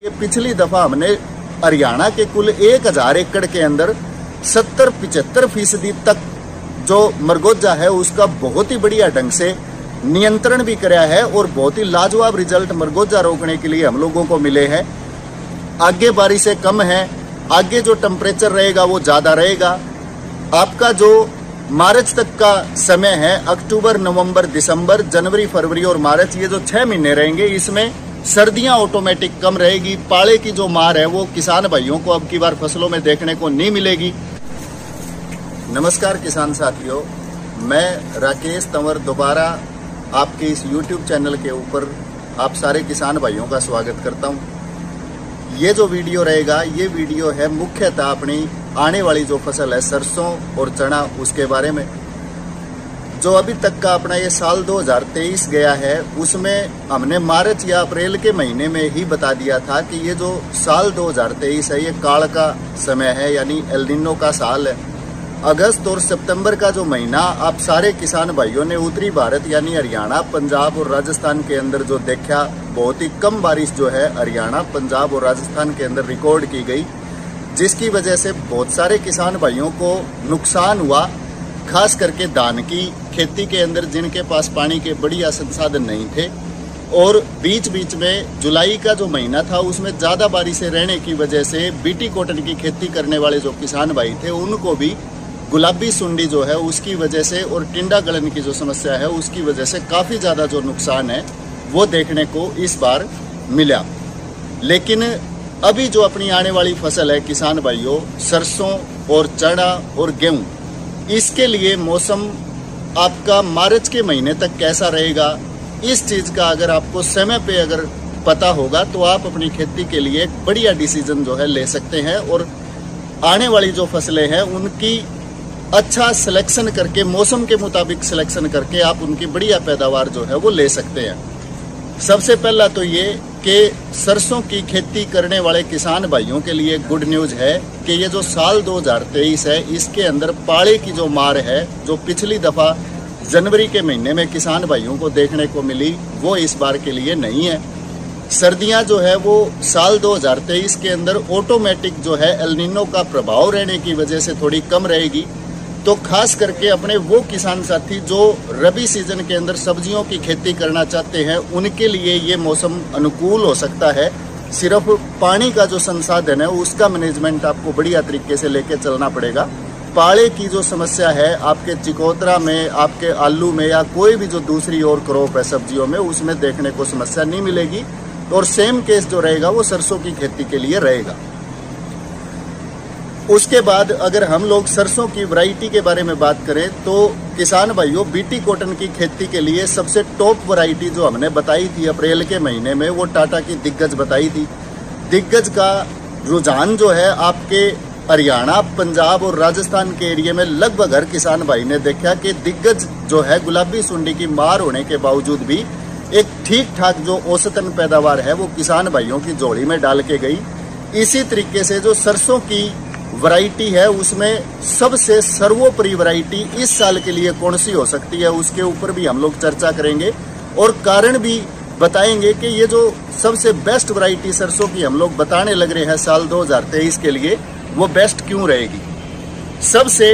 ये पिछली दफा हमने हरियाणा के कुल 1000 एकड़ के अंदर 70-75% तक जो मरगोजा है उसका बहुत ही बढ़िया ढंग से नियंत्रण भी कराया है और बहुत ही लाजवाब रिजल्ट मरगोजा रोकने के लिए हम लोगों को मिले हैं। आगे बारिशें कम है, आगे जो टेम्परेचर रहेगा वो ज्यादा रहेगा। आपका जो मार्च तक का समय है, अक्टूबर, नवंबर, दिसंबर, जनवरी, फरवरी और मार्च, ये जो 6 महीने रहेंगे इसमें सर्दियां ऑटोमेटिक कम रहेगी। पाले की जो मार है वो किसान भाइयों को अब की बार फसलों में देखने को नहीं मिलेगी। नमस्कार किसान साथियों, मैं राकेश तंवर दोबारा आपके इस YouTube चैनल के ऊपर आप सारे किसान भाइयों का स्वागत करता हूं। ये जो वीडियो रहेगा ये वीडियो है मुख्यतः अपनी आने वाली जो फसल है सरसों और चना उसके बारे में। जो अभी तक का अपना ये साल 2023 गया है उसमें हमने मार्च या अप्रैल के महीने में ही बता दिया था कि ये जो साल 2023 है ये काल का समय है, यानी एल नीनो का साल है। अगस्त और सितंबर का जो महीना आप सारे किसान भाइयों ने उत्तरी भारत यानी हरियाणा, पंजाब और राजस्थान के अंदर जो देखा, बहुत ही कम बारिश जो है हरियाणा, पंजाब और राजस्थान के अंदर रिकॉर्ड की गई, जिसकी वजह से बहुत सारे किसान भाइयों को नुकसान हुआ। खास करके धान की खेती के अंदर जिनके पास पानी के बढ़िया संसाधन नहीं थे, और बीच बीच में जुलाई का जो महीना था उसमें ज़्यादा बारिशें रहने की वजह से बीटी कॉटन की खेती करने वाले जो किसान भाई थे उनको भी गुलाबी सुंडी जो है उसकी वजह से और टिंडा गलन की जो समस्या है उसकी वजह से काफ़ी ज़्यादा जो नुकसान है वो देखने को इस बार मिला। लेकिन अभी जो अपनी आने वाली फसल है किसान भाइयों, सरसों और चना और गेहूं, इसके लिए मौसम आपका मार्च के महीने तक कैसा रहेगा, इस चीज़ का अगर आपको समय पे अगर पता होगा तो आप अपनी खेती के लिए एक बढ़िया डिसीजन जो है ले सकते हैं और आने वाली जो फसलें हैं उनकी अच्छा सिलेक्शन करके, मौसम के मुताबिक सिलेक्शन करके आप उनकी बढ़िया पैदावार जो है वो ले सकते हैं। सबसे पहला तो ये कि सरसों की खेती करने वाले किसान भाइयों के लिए गुड न्यूज़ है कि ये जो साल 2023 है इसके अंदर पाले की जो मार है जो पिछली दफ़ा जनवरी के महीने में किसान भाइयों को देखने को मिली वो इस बार के लिए नहीं है। सर्दियां जो है वो साल 2023 के अंदर ऑटोमेटिक जो है एल नीनो का प्रभाव रहने की वजह से थोड़ी कम रहेगी। तो खास करके अपने वो किसान साथी जो रबी सीजन के अंदर सब्जियों की खेती करना चाहते हैं उनके लिए ये मौसम अनुकूल हो सकता है। सिर्फ पानी का जो संसाधन है उसका मैनेजमेंट आपको बढ़िया तरीके से लेके चलना पड़ेगा। पाले की जो समस्या है आपके चिकोतरा में, आपके आलू में या कोई भी जो दूसरी और क्रॉप है सब्जियों में, उसमें देखने को समस्या नहीं मिलेगी। और सेम केस जो रहेगा वो सरसों की खेती के लिए रहेगा। उसके बाद अगर हम लोग सरसों की वैरायटी के बारे में बात करें तो किसान भाइयों, बीटी कॉटन की खेती के लिए सबसे टॉप वैरायटी जो हमने बताई थी अप्रैल के महीने में वो टाटा की दिग्गज बताई थी। दिग्गज का रुझान जो है आपके हरियाणा, पंजाब और राजस्थान के एरिया में लगभग हर किसान भाई ने देखा कि दिग्गज जो है गुलाबी सुंडी की मार होने के बावजूद भी एक ठीक ठाक जो औसतन पैदावार है वो किसान भाइयों की झोली में डाल के गई। इसी तरीके से जो सरसों की वैरायटी है उसमें सबसे सर्वोपरि वैरायटी इस साल के लिए कौन सी हो सकती है उसके ऊपर भी हम लोग चर्चा करेंगे और कारण भी बताएंगे कि ये जो सबसे बेस्ट वैरायटी सरसों की हम लोग बताने लग रहे हैं साल 2023 के लिए वो बेस्ट क्यों रहेगी। सबसे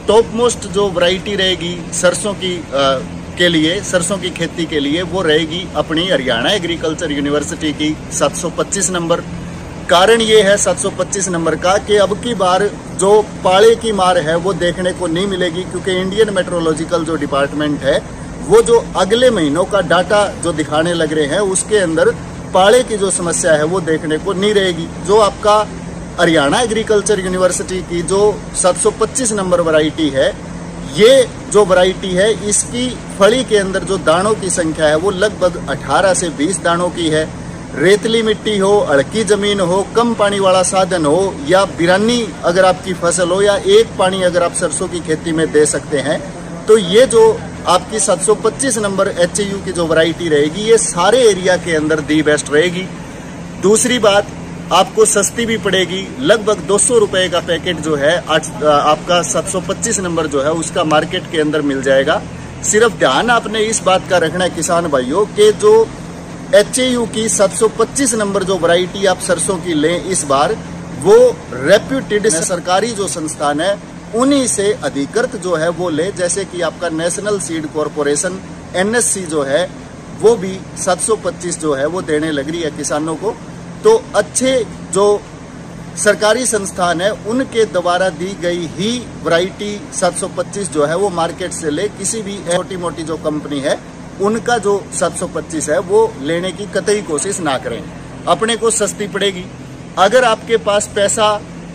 टॉप मोस्ट जो वैरायटी रहेगी सरसों की के लिए, सरसों की खेती के लिए, वो रहेगी अपनी हरियाणा एग्रीकल्चर यूनिवर्सिटी की 725 नंबर। कारण ये है 725 नंबर का कि अब की बार जो पाले की मार है वो देखने को नहीं मिलेगी, क्योंकि इंडियन मेट्रोलॉजिकल जो डिपार्टमेंट है वो जो अगले महीनों का डाटा जो दिखाने लग रहे हैं उसके अंदर पाले की जो समस्या है वो देखने को नहीं रहेगी। जो आपका हरियाणा एग्रीकल्चर यूनिवर्सिटी की जो 725 नंबर वैरायटी है, ये जो वैरायटी है इसकी फली के अंदर जो दानों की संख्या है वो लगभग 18 से 20 दानों की है। रेतली मिट्टी हो, हल्की जमीन हो, कम पानी वाला साधन हो या बिरानी अगर आपकी फसल हो या एक पानी अगर आप सरसों की खेती में दे सकते हैं तो ये जो आपकी 725 नंबर HAU की जो वैरायटी रहेगी ये सारे एरिया के अंदर दी बेस्ट रहेगी। दूसरी बात, आपको सस्ती भी पड़ेगी। लगभग 200 रुपए का पैकेट जो है आपका 725 नंबर जो है उसका मार्केट के अंदर मिल जाएगा। सिर्फ ध्यान आपने इस बात का रखना है किसान भाइयों कि जो HAU की 725 नंबर जो वैरायटी आप सरसों की लें इस बार, वो रेप्यूटेड सरकारी जो संस्थान है उन्हीं से अधिकृत जो है वो ले। जैसे कि आपका नेशनल सीड कॉरपोरेशन NSC जो है वो भी 725 जो है वो देने लग रही है किसानों को। तो अच्छे जो सरकारी संस्थान है उनके द्वारा दी गई ही वैरायटी 725 जो है वो मार्केट से ले। किसी भी छोटी मोटी जो कंपनी है उनका जो 725 है वो लेने की कतई कोशिश ना करें, अपने को सस्ती पड़ेगी। अगर आपके पास पैसा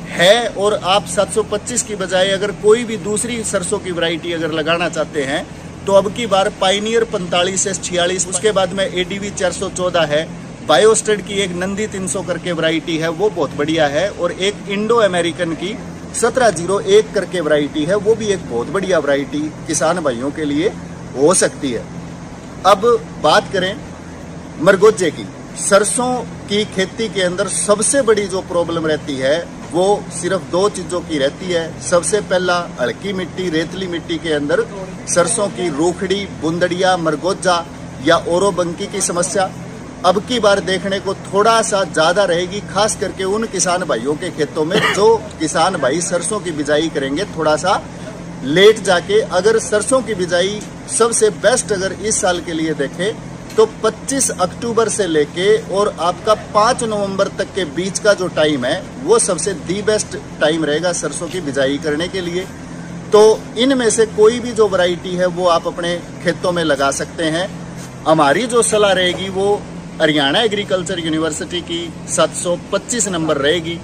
है और आप 725 की बजाय अगर कोई भी दूसरी सरसों की वैरायटी अगर लगाना चाहते हैं तो अब की बार पायनियर 45 से 46, उसके बाद में ADV 414 है, बायोस्टेड की एक नंदी 300 करके वैरायटी है वो बहुत बढ़िया है, और एक इंडो अमेरिकन की 1701 करके वैरायटी है वो भी एक बहुत बढ़िया वैरायटी किसान भाइयों के लिए हो सकती है। अब बात करें मरगोजे की। सरसों की खेती के अंदर सबसे बड़ी जो प्रॉब्लम रहती है वो सिर्फ 2 चीजों की रहती है। सबसे पहला हल्की मिट्टी, रेतली मिट्टी के अंदर सरसों की रूखड़ी, बुंदड़िया, मरगोजा या ओरोबंकी की समस्या अब की बार देखने को थोड़ा सा ज्यादा रहेगी, खास करके उन किसान भाइयों के खेतों में जो किसान भाई सरसों की बिजाई करेंगे थोड़ा सा लेट जाके। अगर सरसों की बिजाई सबसे बेस्ट अगर इस साल के लिए देखें तो 25 अक्टूबर से लेके और आपका 5 नवंबर तक के बीच का जो टाइम है वो सबसे दी बेस्ट टाइम रहेगा सरसों की बिजाई करने के लिए। तो इनमें से कोई भी जो वैरायटी है वो आप अपने खेतों में लगा सकते हैं। हमारी जो सलाह रहेगी वो हरियाणा एग्रीकल्चर यूनिवर्सिटी की 725 नंबर रहेगी।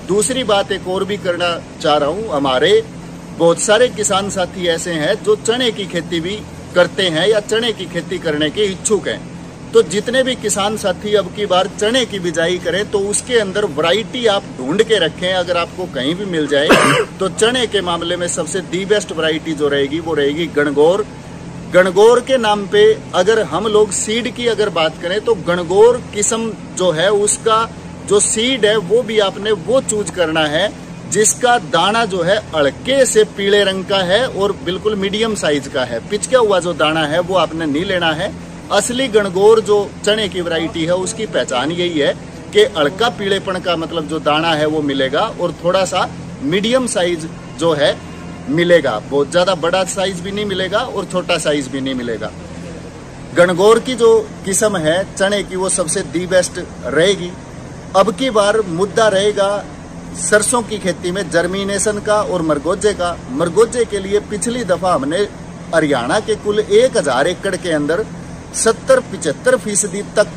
दूसरी बात एक और भी करना चाह रहा हूँ, हमारे बहुत सारे किसान साथी ऐसे हैं जो चने की खेती भी करते हैं या चने की खेती करने के इच्छुक हैं। तो जितने भी किसान साथी अब की बार चने की बिजाई करें तो उसके अंदर वैरायटी आप ढूंढ के रखें। अगर आपको कहीं भी मिल जाए तो चने के मामले में सबसे दी बेस्ट वैरायटी जो रहेगी वो रहेगी गणगौर। गणगौर के नाम पे अगर हम लोग सीड की अगर बात करें तो गणगौर किस्म जो है उसका जो सीड है वो भी आपने वो चूज करना है जिसका दाना जो है हल्के से पीले रंग का है और बिल्कुल मीडियम साइज का है। पिचका हुआ जो दाना है वो आपने नहीं लेना है। असली गणगौर जो चने की वैरायटी है उसकी पहचान यही है कि हल्का पीलेपन का मतलब जो दाना है वो मिलेगा और थोड़ा सा मीडियम साइज जो है मिलेगा, बहुत ज्यादा बड़ा साइज भी नहीं मिलेगा और छोटा साइज भी नहीं मिलेगा। गणगौर की जो किस्म है चने की वो सबसे दी बेस्ट रहेगी। अब की बार मुद्दा रहेगा सरसों की खेती में जर्मिनेशन का और मरगोजे का। मरगोजे के लिए पिछली दफा हमने हरियाणा के कुल 1000 एकड़ के अंदर 70-75% तक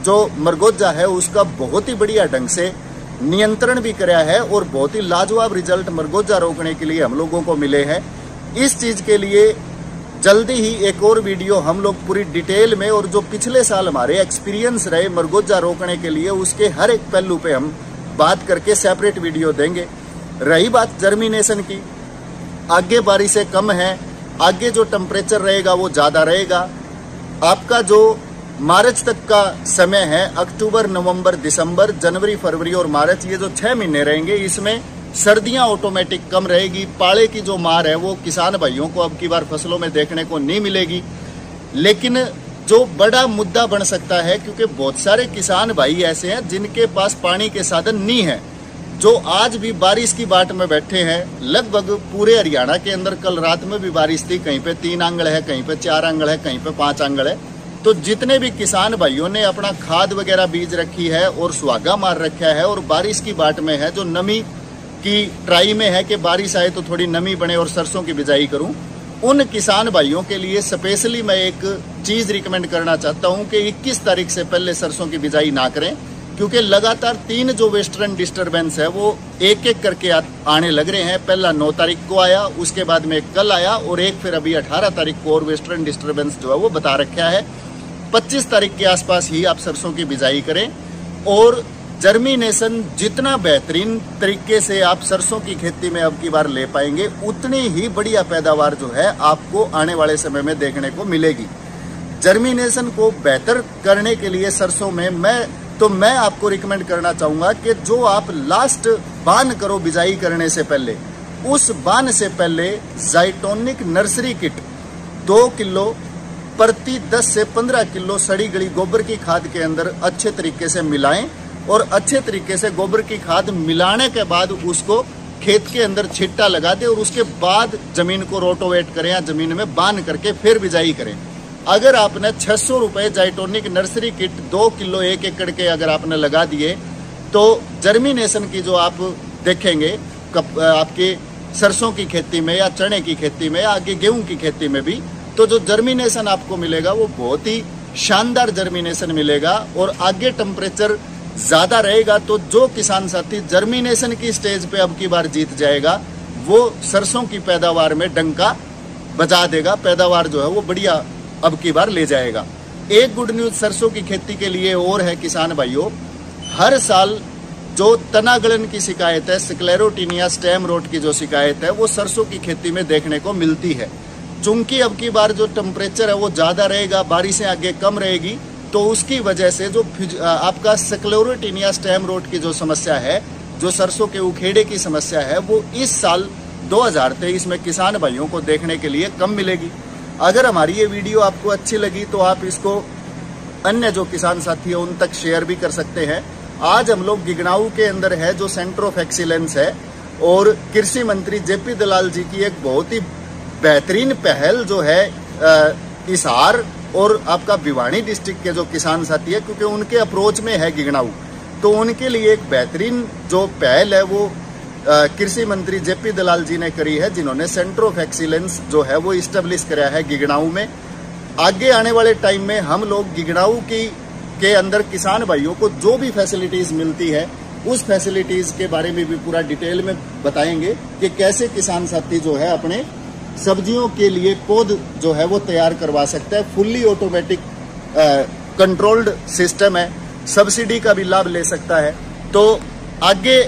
जो मरगोजा है उसका बहुत ही बढ़िया ढंग से नियंत्रण भी कराया है और बहुत ही लाजवाब रिजल्ट मरगोजा रोकने के लिए हम लोगों को मिले हैं। इस चीज के लिए जल्दी ही एक और वीडियो हम लोग पूरी डिटेल में और जो पिछले साल हमारे एक्सपीरियंस रहे मरगोजा रोकने के लिए उसके हर एक पहलू पे हम बात करके सेपरेट वीडियो देंगे। रही बात जर्मिनेशन की, आगे बारिशें कम है, आगे जो टेम्परेचर रहेगा वो ज्यादा रहेगा। आपका जो मार्च तक का समय है, अक्टूबर, नवंबर, दिसंबर, जनवरी, फरवरी और मार्च, ये जो 6 महीने रहेंगे इसमें सर्दियां ऑटोमेटिक कम रहेगी। पाले की जो मार है वो किसान भाइयों को अब की बार फसलों में देखने को नहीं मिलेगी। लेकिन जो बड़ा मुद्दा बन सकता है, क्योंकि बहुत सारे किसान भाई ऐसे हैं जिनके पास पानी के साधन नहीं है, जो आज भी बारिश की बाट में बैठे हैं। लगभग पूरे हरियाणा के अंदर कल रात में भी बारिश थी, कहीं पे 3 आंगल है, कहीं पे 4 आंगल है, कहीं पे 5 आंगल है। तो जितने भी किसान भाइयों ने अपना खाद वगैरह बीज रखी है और सुहागा मार रखा है और बारिश की बाट में है, जो नमी की ट्राई में है कि बारिश आए तो थोड़ी नमी बने और सरसों की बिजाई करूं, उन किसान भाइयों के लिए स्पेशली मैं एक चीज रिकमेंड करना चाहता हूं कि 21 तारीख से पहले सरसों की बिजाई ना करें, क्योंकि लगातार 3 जो वेस्टर्न डिस्टर्बेंस है वो एक एक करके आने लग रहे हैं। पहला 9 तारीख को आया, उसके बाद में कल आया और एक फिर अभी 18 तारीख को और वेस्टर्न डिस्टर्बेंस जो है वो बता रखा है। 25 तारीख के आसपास ही आप सरसों की बिजाई करें और जर्मिनेशन जितना बेहतरीन तरीके से आप सरसों की खेती में अब की बार ले पाएंगे, उतनी ही बढ़िया पैदावार जो है आपको आने वाले समय में देखने को मिलेगी। जर्मिनेशन को बेहतर करने के लिए सरसों में मैं आपको रिकमेंड करना चाहूंगा कि जो आप लास्ट बान करो बिजाई करने से पहले, उस बान से पहले जाइटोनिक नर्सरी किट 2 किलो प्रति 10 से 15 किलो सड़ी गली गोबर की खाद के अंदर अच्छे तरीके से मिलाएं और अच्छे तरीके से गोबर की खाद मिलाने के बाद उसको खेत के अंदर छिट्टा लगा दें और उसके बाद जमीन को रोटोवेट करें या जमीन में बांध करके फिर बिजाई करें। अगर आपने 600 रुपए जाइटोनिक नर्सरी किट 2 किलो 1 एकड़ के अगर आपने लगा दिए तो जर्मिनेशन की जो आप देखेंगे आपके सरसों की खेती में या चने की खेती में या आगे गेहूं की खेती में भी, तो जो जर्मिनेशन आपको मिलेगा वो बहुत ही शानदार जर्मिनेशन मिलेगा। और आगे टेम्परेचर ज्यादा रहेगा तो जो किसान साथी जर्मिनेशन की स्टेज पे अब की बार जीत जाएगा वो सरसों की पैदावार में डंका बजा देगा, पैदावार जो है वो बढ़िया अब की बार ले जाएगा। एक गुड न्यूज सरसों की खेती के लिए और है किसान भाइयों, हर साल जो तना गलन की शिकायत है, स्क्लेरोटिनिया स्टेम रोट की जो शिकायत है वो सरसों की खेती में देखने को मिलती है। चूंकि अब की बार जो टेम्परेचर है वो ज्यादा रहेगा, बारिशें आगे कम रहेगी, तो उसकी वजह से जो आपका स्क्लेरोटिनिया स्टेम रोट की जो समस्या है, जो सरसों के उखेड़े की समस्या है, वो इस साल 2023 में किसान भाइयों को देखने के लिए कम मिलेगी। अगर हमारी ये वीडियो आपको अच्छी लगी तो आप इसको अन्य जो किसान साथी है उन तक शेयर भी कर सकते हैं। आज हम लोग गिगनाऊ के अंदर है जो सेंटर ऑफ एक्सीलेंस है और कृषि मंत्री जेपी दलाल जी की एक बहुत ही बेहतरीन पहल जो है हिसार और आपका भिवानी डिस्ट्रिक्ट के जो किसान साथी है, क्योंकि उनके अप्रोच में है गिगनाऊ, तो उनके लिए एक बेहतरीन जो पहल है वो कृषि मंत्री जेपी दलाल जी ने करी है, जिन्होंने सेंटर ऑफ एक्सीलेंस जो है वो इस्टेब्लिश कराया है गिगनाऊ में। आगे आने वाले टाइम में हम लोग गिगनाऊ के अंदर किसान भाइयों को जो भी फैसिलिटीज मिलती है उस फैसिलिटीज के बारे में भी पूरा डिटेल में बताएंगे कि कैसे किसान साथी जो है अपने सब्जियों के लिए पौध जो है वो तैयार करवा सकता है। फुल्ली ऑटोमेटिक कंट्रोल्ड सिस्टम है, सब्सिडी का भी लाभ ले सकता है। तो आगे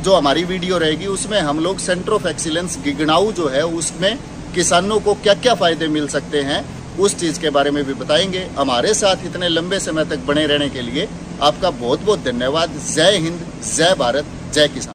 जो हमारी वीडियो रहेगी उसमें हम लोग सेंटर ऑफ एक्सीलेंस गिगनाऊ जो है उसमें किसानों को क्या क्या फायदे मिल सकते हैं उस चीज के बारे में भी बताएंगे। हमारे साथ इतने लंबे समय तक बने रहने के लिए आपका बहुत बहुत धन्यवाद। जय हिंद, जय भारत, जय किसान।